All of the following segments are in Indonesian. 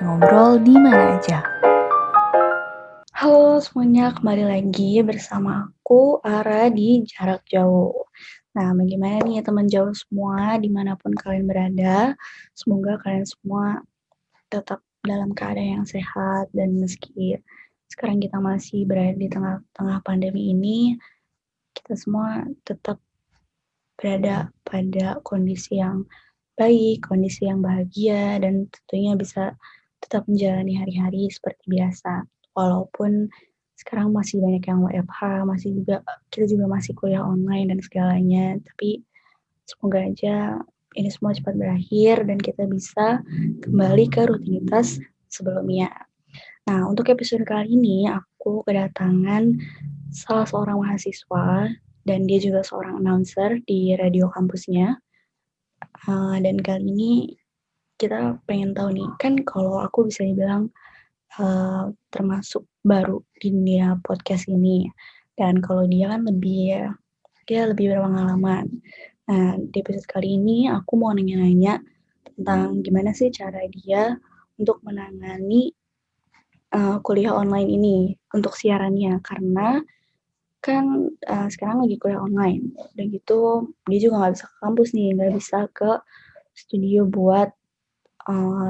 ngobrol di mana aja. Halo semuanya, kembali lagi bersama aku, Ara di Jarak Jauh. Nah, bagaimana nih teman jauh semua, dimanapun kalian berada, semoga kalian semua tetap dalam keadaan yang sehat, dan meski sekarang kita masih berada di tengah-tengah pandemi ini, kita semua tetap berada pada kondisi yang baik, kondisi yang bahagia, dan tentunya bisa tetap menjalani hari-hari seperti biasa. Walaupun sekarang masih banyak yang WFH, kita juga masih kuliah online dan segalanya, tapi semoga aja ini semua cepat berakhir dan kita bisa kembali ke rutinitas sebelumnya. Nah, untuk episode kali ini aku kedatangan salah seorang mahasiswa dan dia juga seorang announcer di radio kampusnya. Dan kali ini kita pengen tahu nih, kan kalau aku bisa dibilang termasuk baru di dunia podcast ini, dan kalau dia kan dia lebih berpengalaman. Nah, di episode kali ini aku mau nanya-nanya tentang gimana sih cara dia untuk menangani kuliah online ini untuk siarannya, karena kan sekarang lagi kuliah online, dan gitu dia juga nggak bisa ke kampus nih, nggak bisa ke studio buat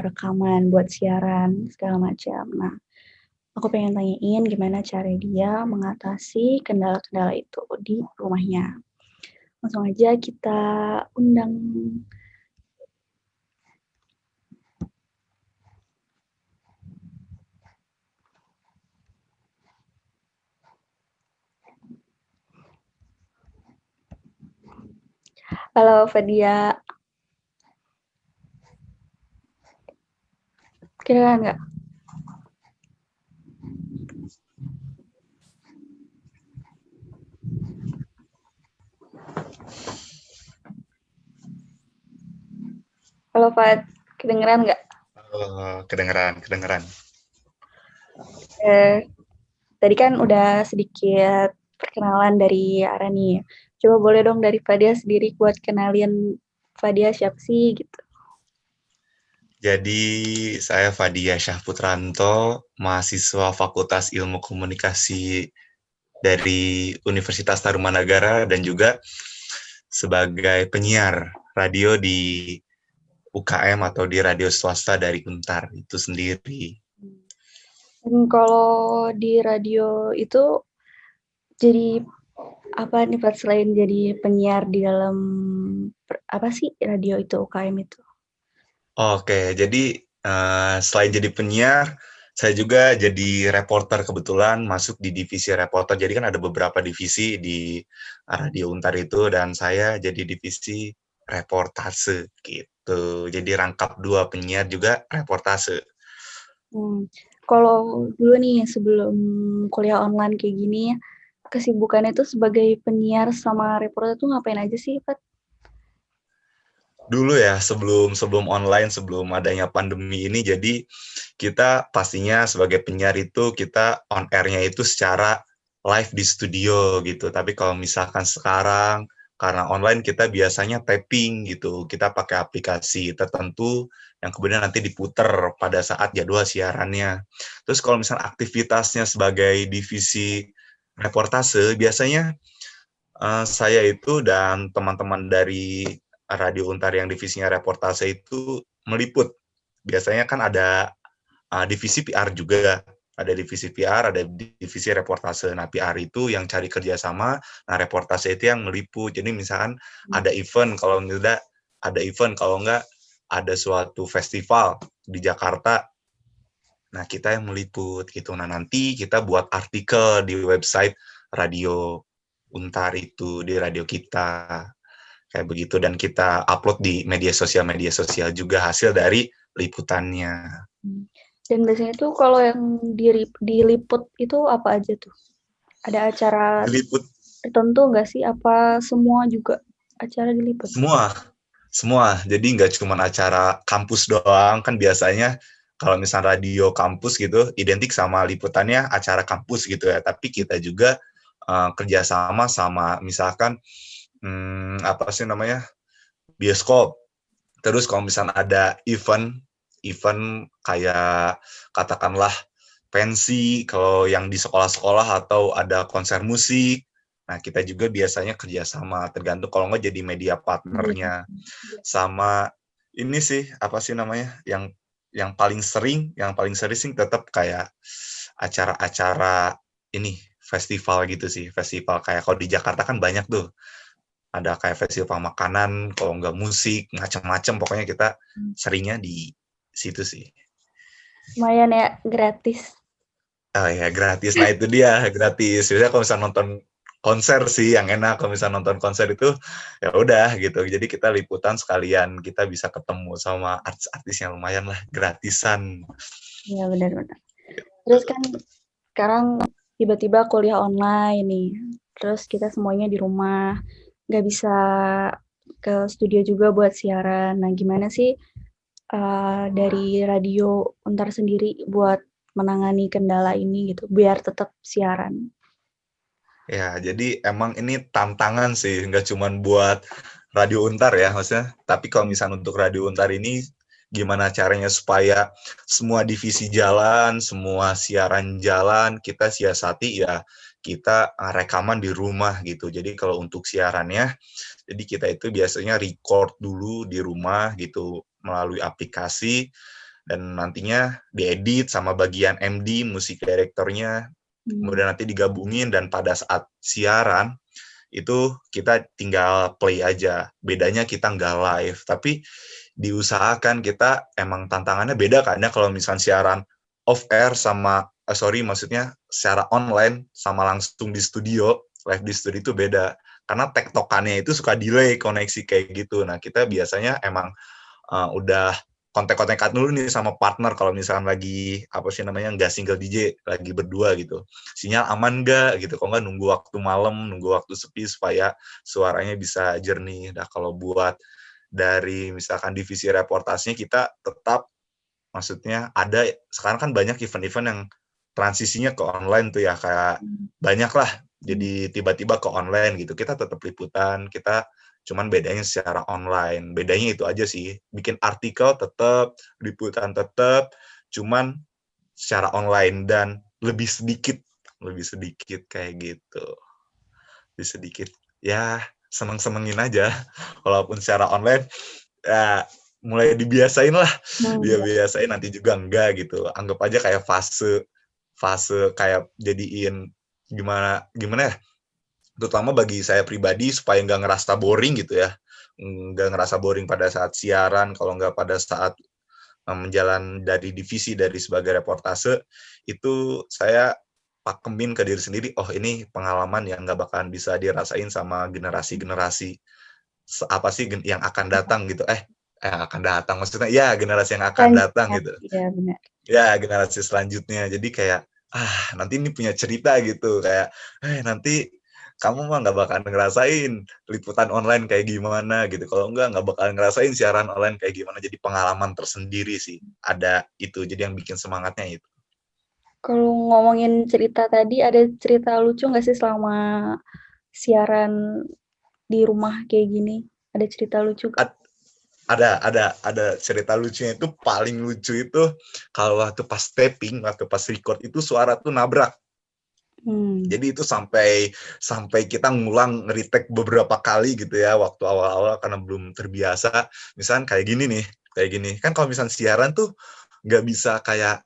rekaman, buat siaran, segala macam. Nah, aku pengen tanyain gimana cara dia mengatasi kendala-kendala itu di rumahnya. Langsung aja kita undang. Halo Fadia, kedengeran nggak? Halo Fad, kedengeran nggak? Kedengeran. Tadi kan udah sedikit perkenalan dari Ara nih. Coba boleh dong dari Fadia sendiri buat kenalin Fadia siapa sih gitu. Jadi saya Fadia Syahputranto, mahasiswa Fakultas Ilmu Komunikasi dari Universitas Tarumanagara dan juga sebagai penyiar radio di UKM atau di radio swasta dari Untar itu sendiri. Dan kalau di radio itu jadi apa nih Pak, selain jadi penyiar di dalam apa sih radio itu, UKM itu? Oke, jadi selain jadi penyiar, saya juga jadi reporter, kebetulan masuk di divisi reporter. Jadi kan ada beberapa divisi di Radio Untar itu, dan saya jadi divisi reportase gitu. Jadi rangkap dua, penyiar juga reportase. Kalau dulu nih sebelum kuliah online kayak gini, kesibukannya itu sebagai penyiar sama reporter tuh ngapain aja sih, Pat? Dulu ya, sebelum online, sebelum adanya pandemi ini, jadi kita pastinya sebagai penyiar itu kita on air-nya itu secara live di studio gitu. Tapi kalau misalkan sekarang karena online, kita biasanya taping gitu. Kita pakai aplikasi tertentu yang kemudian nanti diputer pada saat jadwal siarannya. Terus kalau misalnya aktivitasnya sebagai divisi reportase, biasanya saya itu dan teman-teman dari Radio Untar yang divisinya reportase itu meliput. Biasanya kan ada divisi PR juga. Ada divisi PR, ada divisi reportase. Nah, PR itu yang cari kerjasama, nah reportase itu yang meliput. Jadi misalkan ada event, kalau enggak ada event, kalau enggak ada suatu festival di Jakarta, nah kita yang meliput gitu. Nah, nanti kita buat artikel di website Radio Untar itu, di radio kita. Kayak begitu, dan kita upload di media sosial juga hasil dari liputannya. Dan biasanya tuh kalau yang diliput itu apa aja tuh? Ada acara Diliput tertentu nggak sih? Apa semua juga acara diliput? semua. Jadi nggak cuma acara kampus doang, kan biasanya kalau misalnya radio kampus gitu identik sama liputannya acara kampus gitu ya. Tapi kita juga kerjasama sama misalkan apa sih namanya, bioskop. Terus kalau misalnya ada event event kayak katakanlah pensi kalau yang di sekolah-sekolah atau ada konser musik. Nah, kita juga biasanya kerjasama, tergantung kalau nggak jadi media Iya. partnernya. Sama ini sih, apa sih namanya, yang paling sering sih tetap kayak acara-acara ini, festival gitu sih. Festival kayak kalau di Jakarta kan banyak tuh, ada kayak festival makanan, kalau nggak musik, macam-macam. Pokoknya kita seringnya di situ sih. Lumayan ya, gratis. Oh ya, gratis. Nah itu dia, gratis. Biasanya kalau misalnya nonton konser sih yang enak. Kalau misalnya nonton konser itu ya udah gitu. Jadi kita liputan sekalian, kita bisa ketemu sama artis-artis yang lumayan lah, gratisan. Iya, benar-benar. Terus kan sekarang tiba-tiba kuliah online nih. Terus kita semuanya di rumah, nggak bisa ke studio juga buat siaran. Nah, gimana sih dari Radio Untar sendiri buat menangani kendala ini gitu, biar tetap siaran? Ya, jadi emang ini tantangan sih, nggak cuma buat Radio Untar ya, maksudnya. Tapi kalau misalnya untuk Radio Untar ini, gimana caranya supaya semua divisi jalan, semua siaran jalan, kita siasati ya, kita rekaman di rumah gitu. Jadi kalau untuk siarannya, jadi kita itu biasanya record dulu di rumah gitu, melalui aplikasi, dan nantinya diedit sama bagian MD, musik direktornya, kemudian nanti digabungin dan pada saat siaran itu kita tinggal play aja. Bedanya kita nggak live, tapi diusahakan kita emang tantangannya beda karena kalau misalnya siaran off air sama maksudnya secara online sama langsung di studio, live di studio itu beda. Karena tektokannya itu suka delay koneksi kayak gitu. Nah, kita biasanya emang udah kontak-kontakan dulu nih sama partner kalau misalnya lagi apa sih namanya nggak single DJ, lagi berdua gitu, sinyal aman nggak gitu, kalau nggak nunggu waktu malam, nunggu waktu sepi supaya suaranya bisa jernih. Nah kalau buat dari misalkan divisi reportasnya, kita tetap maksudnya ada, sekarang kan banyak event-event yang transisinya ke online tuh ya, kayak banyak lah jadi tiba-tiba ke online gitu, kita tetap liputan, kita cuman bedanya secara online, bedanya itu aja sih, bikin artikel tetap, liputan tetap, cuman secara online dan lebih sedikit kayak gitu, lebih sedikit ya, seneng-senengin aja. Walaupun secara online ya mulai dibiasain lah, dia Iya. biasain, nanti juga enggak gitu, anggap aja kayak fase fase kayak jadiin gimana gimana ya, terutama bagi saya pribadi supaya nggak ngerasa boring gitu ya, nggak ngerasa boring pada saat siaran, kalau nggak pada saat menjalan dari divisi dari sebagai reportase, itu saya pakemin ke diri sendiri, oh ini pengalaman yang nggak bakalan bisa dirasain sama generasi-generasi apa sih yang akan datang gitu, yang akan datang maksudnya ya generasi yang akan datang Selanjutnya, gitu, iya benar. ya generasi selanjutnya. Jadi kayak nanti ini punya cerita gitu, kayak nanti kamu mah nggak bakalan ngerasain liputan online kayak gimana gitu, kalau nggak bakalan ngerasain siaran online kayak gimana. Jadi pengalaman tersendiri sih ada itu, jadi yang bikin semangatnya itu. Kalau ngomongin cerita tadi, ada cerita lucu nggak sih selama siaran di rumah kayak gini? Ada cerita lucu nggak? Ada cerita lucunya. Itu paling lucu itu kalau waktu pas taping, waktu pas record itu suara tuh nabrak. Jadi itu sampai kita ngulang retake beberapa kali gitu ya waktu awal-awal karena belum terbiasa. Misalnya kayak gini nih, kayak gini. Kan kalau misalnya siaran tuh nggak bisa kayak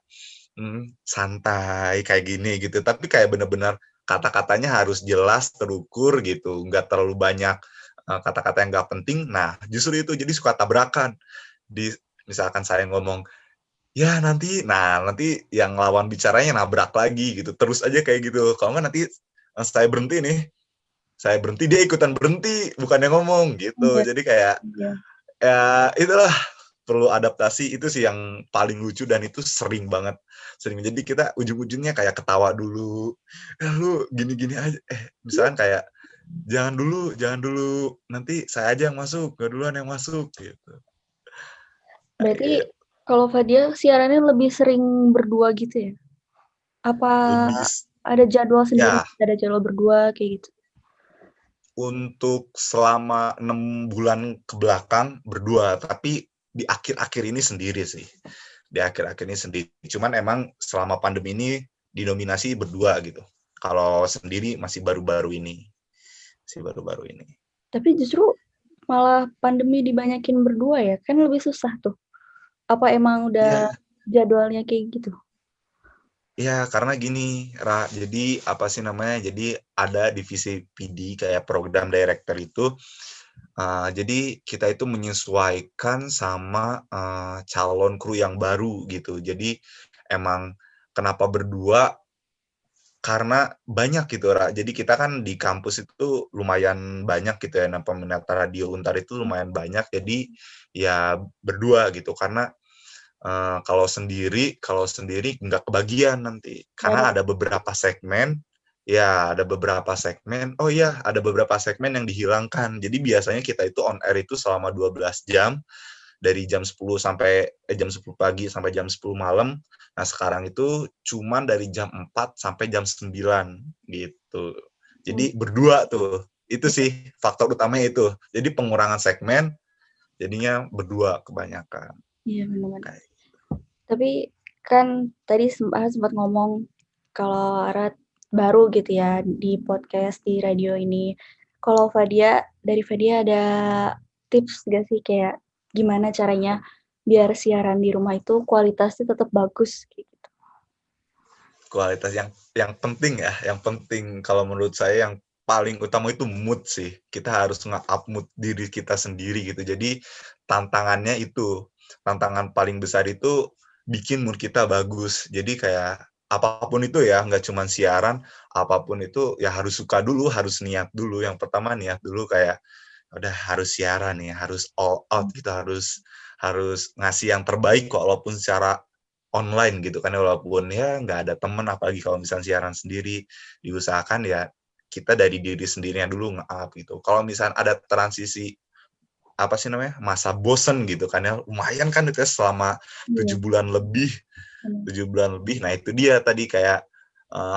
santai kayak gini gitu. Tapi kayak bener-bener kata-katanya harus jelas, terukur gitu. Nggak terlalu banyak kata-kata yang nggak penting. Nah, justru itu jadi suka tabrakan. Misalkan saya ngomong, ya nanti yang lawan bicaranya nabrak lagi gitu, terus aja kayak gitu. Kalau nggak nanti saya berhenti, dia ikutan berhenti, bukan yang ngomong gitu. Iya, Jadi kayak iya. ya itulah, perlu adaptasi. Itu sih yang paling lucu dan itu sering banget. Jadi kita ujung-ujungnya kayak ketawa dulu. Lu gini-gini aja. Misalkan kayak jangan dulu, nanti saya aja yang masuk, gak duluan yang masuk gitu. Berarti Kayak kalau Fadia siarannya lebih sering berdua gitu ya? Apa lebih ada jadwal sendiri, ya. ada jadwal berdua kayak gitu? Untuk selama 6 bulan ke belakang berdua, tapi di akhir-akhir ini sendiri sih. Di akhir-akhir ini sendiri. Cuman emang selama pandemi ini didominasi berdua gitu. Kalau sendiri masih baru-baru ini. Tapi justru malah pandemi dibanyakin berdua ya, kan lebih susah tuh. Apa emang udah Iya, jadwalnya kayak gitu? iya karena gini, Ra. Jadi apa sih namanya? Jadi ada divisi PD kayak program director itu. Jadi kita itu menyesuaikan sama calon kru yang baru gitu. Jadi emang kenapa berdua? Karena banyak gitu, Ra. Jadi kita kan di kampus itu lumayan banyak gitu ya, nah peminat radio Untar itu lumayan banyak, jadi ya berdua gitu. Karena kalau sendiri nggak kebagian nanti. Oh, Karena ada beberapa segmen, ya oh iya, ada beberapa segmen yang dihilangkan. Jadi biasanya kita itu on air itu selama 12 jam, dari jam 10 pagi sampai jam 10 malam. Nah, sekarang itu cuman dari jam 4 sampai jam 9 gitu. hmm, Jadi berdua tuh. Itu sih faktor utamanya itu. Jadi pengurangan segmen jadinya berdua kebanyakan. iya benar. Kayak Tapi kan tadi sempat ngomong kalau Arat baru gitu ya di podcast di radio ini. Kalau dari Fadia ada tips gak sih kayak gimana caranya biar siaran di rumah itu kualitasnya tetap bagus gitu. kualitas yang penting ya, yang penting kalau menurut saya yang paling utama itu mood sih. Kita harus nge-up mood diri kita sendiri gitu. Jadi tantangan paling besar itu bikin mood kita bagus. Jadi kayak apapun itu ya, nggak cuma siaran, apapun itu ya harus suka dulu, harus niat dulu. Yang pertama niat dulu kayak udah harus siaran nih, harus all out gitu, harus ngasih yang terbaik kok, walaupun secara online gitu kan, walaupun ya nggak ada temen, apalagi kalau misalnya siaran sendiri, diusahakan ya kita dari diri sendirinya dulu nge-up gitu. Kalau misalnya ada transisi apa sih namanya, masa bosen gitu kan ya, lumayan kan itu ya selama Iya, 7 bulan lebih, benar. 7 bulan lebih. Nah itu dia tadi kayak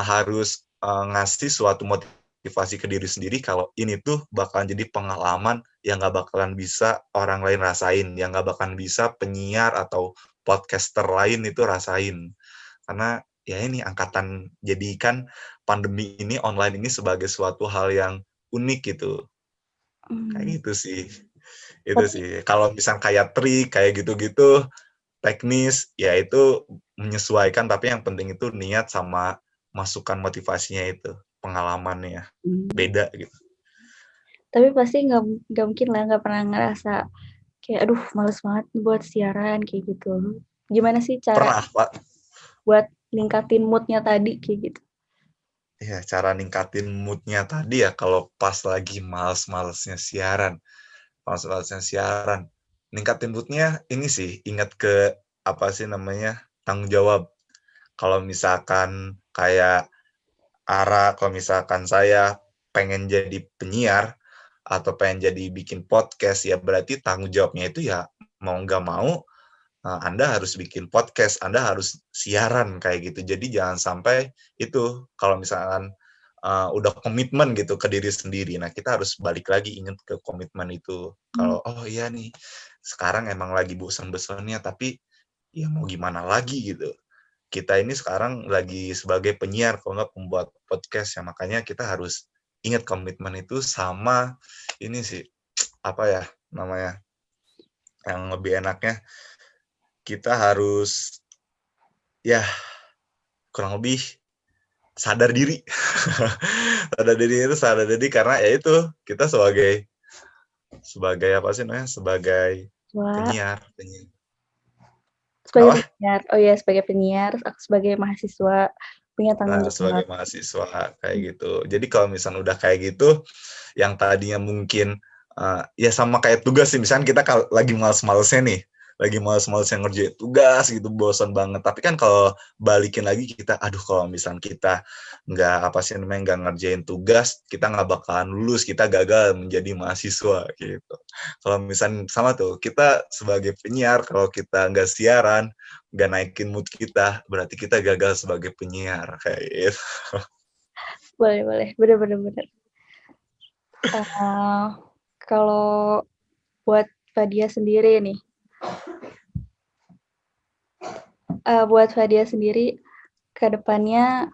harus ngasih suatu motivasi ke diri sendiri kalau ini tuh bakalan jadi pengalaman yang nggak bakalan bisa orang lain rasain, yang nggak bakalan bisa penyiar atau podcaster lain itu rasain. Karena ya ini angkatan, jadikan pandemi ini online ini sebagai suatu hal yang unik gitu. Kayak Hmm. gitu sih. Itu Tapi sih. Kalau misal kayak trik kayak gitu-gitu teknis ya itu menyesuaikan, tapi yang penting itu niat sama masukan motivasinya itu, pengalamannya hmm, beda gitu. tapi pasti nggak mungkin lah nggak pernah ngerasa kayak aduh males banget buat siaran kayak gitu. Gimana sih cara Pernah Pak, buat ningkatin moodnya tadi kayak gitu? ya cara ningkatin moodnya tadi ya kalau pas lagi males-malesnya siaran, ningkatin moodnya ini sih, ingat ke apa sih namanya, tanggung jawab. Kalau misalkan kayak kalau misalkan saya pengen jadi penyiar atau pengen jadi bikin podcast, ya berarti tanggung jawabnya itu ya mau nggak mau Anda harus bikin podcast, Anda harus siaran kayak gitu. Jadi jangan sampai itu kalau misalkan udah komitmen gitu ke diri sendiri. Nah, kita harus balik lagi ingat ke komitmen itu. Hmm. Kalau oh iya nih, sekarang emang lagi bosan-bosannya, tapi ya mau gimana lagi gitu. Kita ini sekarang lagi sebagai penyiar, kalau nggak pembuat podcast ya, makanya kita harus ingat komitmen itu. Sama ini sih, apa ya namanya, yang lebih enaknya kita harus ya kurang lebih sadar diri. Sadar diri karena ya itu kita sebagai apa sih namanya, sebagai Wah, penyiar. sebagai Apa? penyiar. Oh ya, sebagai penyiar, aku sebagai mahasiswa punya tanggung Nah, jawab. sebagai mahasiswa kayak gitu. Jadi kalau misalnya udah kayak gitu, yang tadinya mungkin ya sama kayak tugas sih. Misalnya kita lagi males-malesnya nih, lagi males-malesnya ngerjain tugas gitu, bosan banget. Tapi kan kalau balikin lagi kita, aduh kalau misalnya kita nggak apa sih namanya, nggak ngerjain tugas, kita nggak bakalan lulus, kita gagal menjadi mahasiswa gitu. Kalau misalnya sama tuh, kita sebagai penyiar, kalau kita nggak siaran, nggak naikin mood kita, berarti kita gagal sebagai penyiar kayak gitu. Boleh, boleh. Bener, bener, bener. Kalau buat Fadia sendiri nih, buat Fadia sendiri ke depannya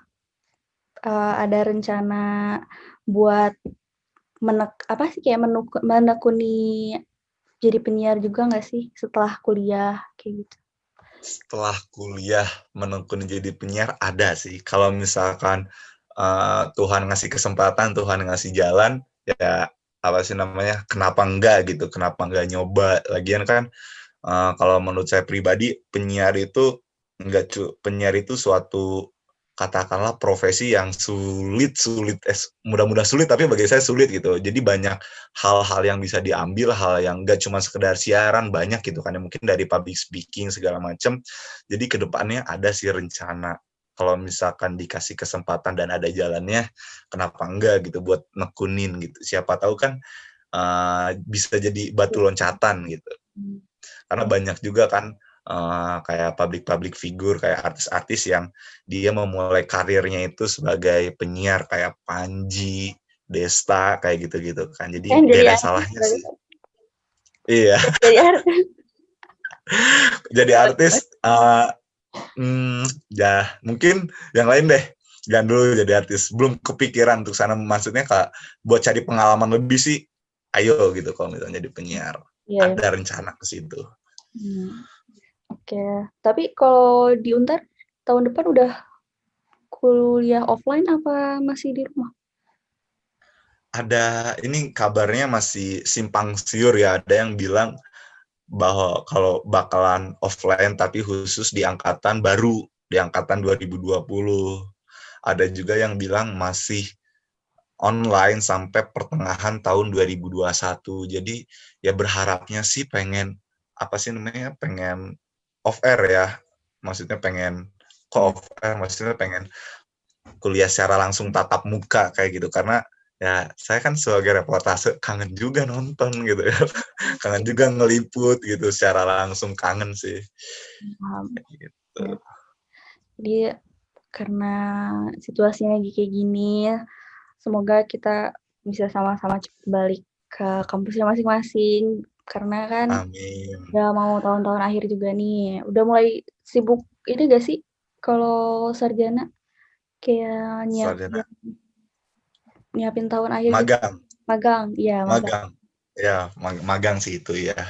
ada rencana buat apa sih kayak menekuni jadi penyiar juga nggak sih setelah kuliah kayak gitu? Setelah kuliah menekuni jadi penyiar ada sih. Kalau misalkan Tuhan ngasih kesempatan, Tuhan ngasih jalan, ya apa sih namanya? Kenapa enggak gitu? Kenapa enggak nyoba? Lagian kan kalau menurut saya pribadi penyiar itu suatu katakanlah profesi yang mudah-mudahan sulit tapi bagi saya sulit gitu. Jadi banyak hal-hal yang bisa diambil, hal yang enggak cuma sekedar siaran, banyak gitu kan, mungkin dari public speaking segala macam. Jadi kedepannya ada sih rencana kalau misalkan dikasih kesempatan dan ada jalannya, kenapa enggak gitu buat nekunin gitu. Siapa tahu kan bisa jadi batu loncatan gitu. Karena banyak juga kan kayak public figure, kayak artis-artis yang dia memulai karirnya itu sebagai penyiar kayak Panji, Desta, kayak gitu-gitu kan. Jadi Kan gak jadi ada artis salahnya berarti. sih. Iya, Jadi artis. jadi artis ya mungkin yang lain deh. Jangan dulu jadi artis. Belum kepikiran untuk sana, maksudnya Kak, buat cari pengalaman lebih sih, ayo gitu kalau misalnya jadi penyiar. Iya. Ada rencana ke situ. Oke. Tapi kalau di Untar tahun depan udah kuliah offline apa masih di rumah? Ada ini kabarnya masih simpang siur ya. Ada yang bilang bahwa kalau bakalan offline tapi khusus di angkatan baru, di angkatan 2020. Ada juga yang bilang masih online sampai pertengahan tahun 2021. Jadi ya berharapnya sih pengen apa sih namanya? Pengen off air ya. Maksudnya pengen off air, maksudnya pengen kuliah secara langsung tatap muka kayak gitu, karena ya saya kan sebagai reportase kangen juga nonton gitu ya. Kangen juga ngeliput gitu secara langsung, kangen sih gitu. Ya. Jadi karena situasinya lagi kayak gini, semoga kita bisa sama-sama cepat balik ke kampusnya masing-masing. Karena kan Amin. udah mau tahun-tahun akhir juga nih. Udah mulai sibuk ini gak sih kalau sarjana kayak Sarjana nyiapin tahun akhir gitu. magang. Magang, iya magang. Magang. Ya, magang sih itu ya.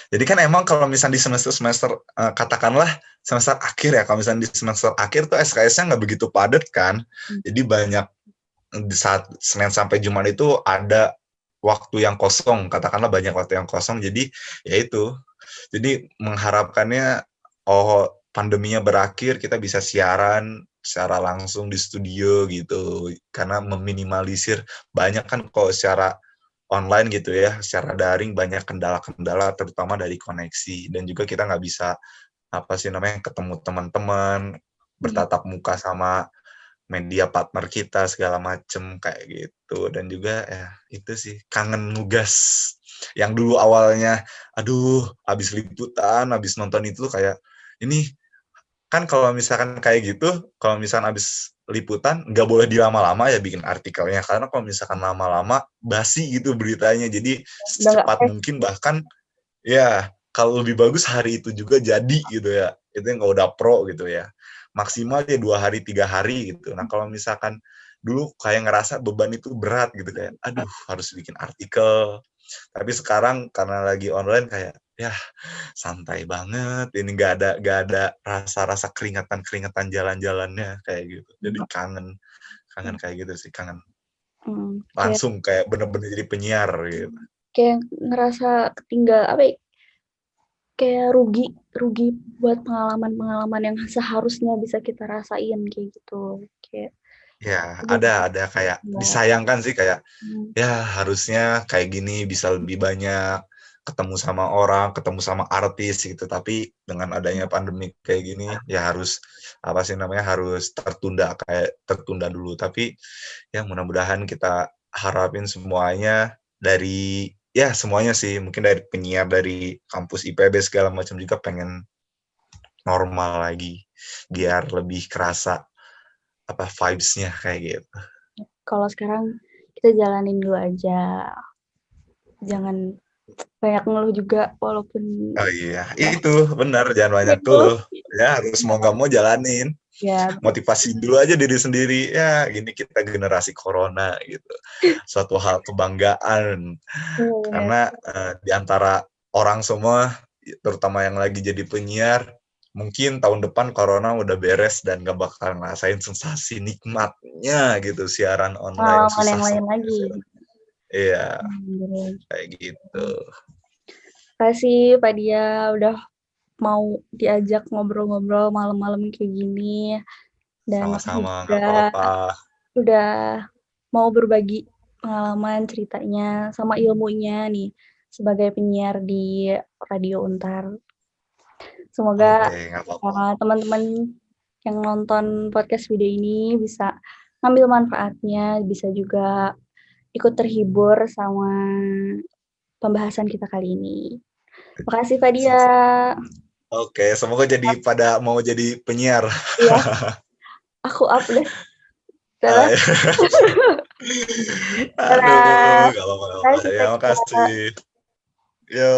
Jadi kan emang kalau misalnya di semester-semester katakanlah semester akhir ya, kalau misalnya di semester akhir tuh SKS-nya nggak begitu padat kan. Jadi banyak di saat Senin sampai Jumat itu ada waktu yang kosong, katakanlah banyak waktu yang kosong. Jadi ya itu. Jadi mengharapkannya pandeminya berakhir kita bisa siaran secara langsung di studio gitu. Karena meminimalisir banyak kan kalau secara online gitu ya, secara daring banyak kendala-kendala terutama dari koneksi, dan juga kita nggak bisa apa sih namanya ketemu teman-teman, bertatap muka sama media partner kita segala macem kayak gitu. Dan juga ya itu sih kangen nugas yang dulu awalnya aduh habis liputan habis nonton itu kayak ini kan kalau misalkan kayak gitu, kalau misalkan abis liputan nggak boleh dilama-lama ya bikin artikelnya, karena kalau misalkan lama-lama basi gitu beritanya. Jadi Udah nggak secepat mungkin, bahkan ya kalau lebih bagus hari itu juga jadi gitu ya. Itu yang kalau udah pro gitu ya. Maksimal ya 2 hari 3 hari gitu. Nah kalau misalkan dulu kayak ngerasa beban itu berat gitu, kayak aduh harus bikin artikel. Tapi sekarang karena lagi online kayak ya santai banget, ini gak ada rasa-rasa keringetan jalan-jalannya kayak gitu. Jadi kangen kayak gitu sih, kangen kayak langsung kayak bener-bener jadi penyiar gitu. kayak ngerasa ketinggal apa ya, kayak rugi rugi buat pengalaman-pengalaman yang seharusnya bisa kita rasain kayak gitu. Kayak Ya, aduh, ada kayak ya. disayangkan sih, kayak ya harusnya kayak gini bisa lebih banyak ketemu sama orang, ketemu sama artis gitu. Tapi dengan adanya pandemi kayak gini ya harus apa sih namanya, harus tertunda dulu. Tapi ya mudah-mudahan kita harapin semuanya dari ya semuanya sih, mungkin dari penyiar dari kampus IPB segala macam juga pengen normal lagi biar lebih kerasa apa vibes-nya kayak gitu. Kalau sekarang kita jalanin dulu aja. Jangan banyak ngeluh juga walaupun Oh iya, ya, itu benar, jangan banyak ngeluh keluh. Ya harus mau nggak mau jalanin. Ya, Motivasi dulu aja diri sendiri. Ya gini kita generasi corona gitu. Suatu hal kebanggaan. benar. Karena di antara orang semua, terutama yang lagi jadi penyiar, mungkin tahun depan corona udah beres dan gak bakal ngerasain sensasi nikmatnya gitu siaran online Pengalaman susah yang lain seperti lagi. siaran. Iya, Benar. kayak gitu. Terima kasih Pak Dia udah mau diajak ngobrol-ngobrol malam-malam kayak gini. Dan makasih Sama-sama, nggak juga apa-apa. udah mau berbagi pengalaman ceritanya sama ilmunya nih sebagai penyiar di Radio Untar. Semoga Oke, nggak apa-apa. teman-teman yang nonton podcast video ini bisa ngambil manfaatnya, bisa juga ikut terhibur sama pembahasan kita kali ini. Makasih Pak Dia. Oke, semoga jadi pada mau jadi penyiar. Iya, aku up deh. Salah. Aduh, Dadah. nggak apa-apa, nggak apa-apa. Makasih Ya, Pak Dia. makasih. Yo.